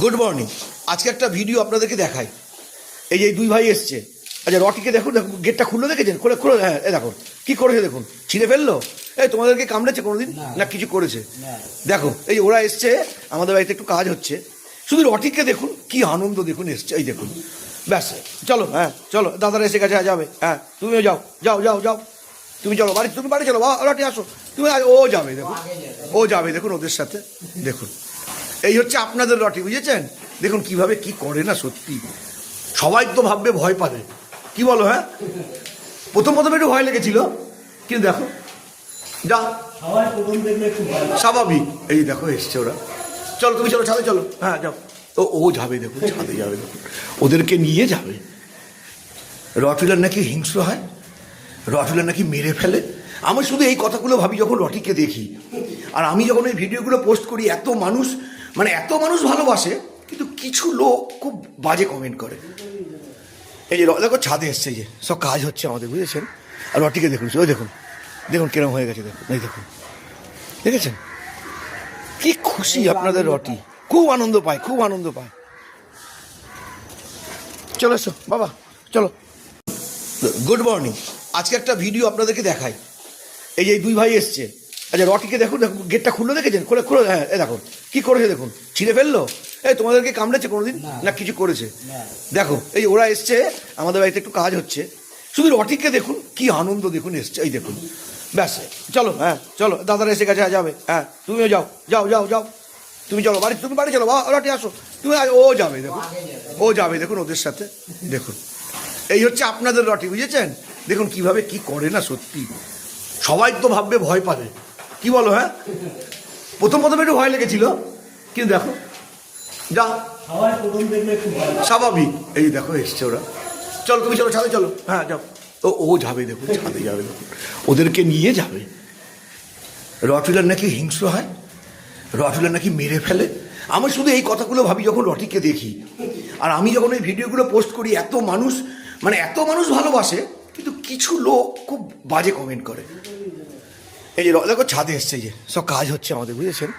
Good morning. আজকে একটা video আপনাদেরকে দেখাই। এই যে দুই ভাই এসছে। আচ্ছা রটিকে দেখুন, দেখুন গেটটা খুললো, দেখেছেন? খুলে খুলে, হ্যাঁ এ দেখুন কী করেছে, দেখুন ছিঁড়ে ফেললো। এই তোমাদেরকে কামড়েছে কোনোদিন? না কিছু করেছে? দেখো এই ওরা এসছে, আমাদের বাড়িতে একটু কাজ হচ্ছে। শুধু রটিকে দেখুন, কি আনন্দ দেখুন, এসছে এই দেখুন। ব্যাস চলো, হ্যাঁ চলো, দাদারা এসে গেছে, যাবে, হ্যাঁ তুমিও যাও যাও যাও যাও, তুমি চলো বাড়ি, তুমি বাড়ি চলো, রটি আসো তুমি। ও যাবে, দেখুন ও যাবে, দেখুন ওদের সাথে। দেখুন এই হচ্ছে আপনাদের রটি, বুঝেছেন? দেখুন কিভাবে কি করে না, সত্যি সবাই তো ভাববে ভয় পাবে, কি বলো? হ্যাঁ প্রথম একটু ভয় লেগেছিল, কিন্তু দেখো যা স্বাভাবিক। এই দেখো এসছে ওরা, চলো তুমি চলো ছাদে চলো, হ্যাঁ যাও। তো ও যাবে, দেখুন ছাদে যাবে, দেখুন ওদেরকে নিয়ে যাবে। রটুলার নাকি হিংস্র হয়, রটুলার নাকি মেরে ফেলে। আমি শুধু এই কথাগুলো ভাবি যখন রটিকে দেখি, আর আমি যখন এই ভিডিওগুলো পোস্ট করি, এত মানুষ, মানে এত মানুষ ভালোবাসে, কিন্তু কিছু লোক খুব বাজে কমেন্ট করে। এই যে দেখো ছাদে এসছে, যে সব কাজ হচ্ছে আমাদের, বুঝেছেন? আর রটিকে দেখুন, ওই দেখুন দেখুন কিরম হয়ে গেছে, দেখুন এই দেখুন, দেখেছেন? কি খুশি আপনাদের রটি, খুব আনন্দ পায়, খুব আনন্দ পায়। চলো এসো বাবা, চলো। Good morning. আজকে একটা ভিডিও আপনাদেরকে দেখাই। এই যে দুই ভাই এসছে। আচ্ছা রটিকে দেখুন, দেখুন গেটটা খুললো, দেখেছেন? খুলে খুলে, হ্যাঁ এ দেখুন কী করেছে, দেখুন ছিঁড়ে ফেললো। এই তোমাদেরকে কামড়েছে কোনোদিন? না কিছু করেছে? দেখো এই ওরা এসছে, আমাদের বাড়িতে একটু কাজ হচ্ছে। শুধু রটিকে দেখুন, কি আনন্দ দেখুন, এসছে এই দেখুন। ব্যাস চলো, হ্যাঁ চলো, দাদারা এসে গেছে, যাবে, হ্যাঁ তুমিও যাও যাও যাও যাও, তুমি চলো বাড়ি, তুমি বাড়ি চলো, রটি আসো তুমি। ও যাবে, দেখুন ও যাবে, দেখুন ওদের সাথে। দেখুন এই হচ্ছে আপনাদের রটি, বুঝেছেন? দেখুন কিভাবে কি করে না, সত্যি সবাই তো ভাববে ভয় পাবে, কি বলো? হ্যাঁ প্রথম একটু ভয় লেগেছিল, কিন্তু দেখো যা স্বাভাবিক। এই দেখো এসছে ওরা, চলো তুমি চলো ছাদে চলো, হ্যাঁ যাও। তো ও যাবে, দেখুন ছাদে যাবে, দেখুন ওদেরকে নিয়ে যাবে। রটুলার নাকি হিংস্র হয়, রটুলার নাকি মেরে ফেলে। আমি শুধু এই কথাগুলো ভাবি যখন রটিকে দেখি, আর আমি যখন এই ভিডিওগুলো পোস্ট করি, এত মানুষ, মানে এত মানুষ ভালোবাসে, কিন্তু কিছু লোক খুব বাজে কমেন্ট করে। এই যে দেখো ছাদে এসছে, যে সব কাজ হচ্ছে আমাদের, বুঝেছেন?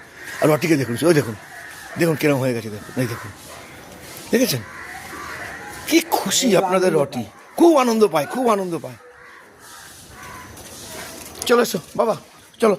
আর রটিকে দেখুন, ওই দেখুন দেখুন কিরম হয়ে গেছে, দেখুন এই দেখুন, দেখেছেন? কি খুশি আপনাদের রটি, খুব আনন্দ পায়, খুব আনন্দ পায়। চলো এসো বাবা, চলো।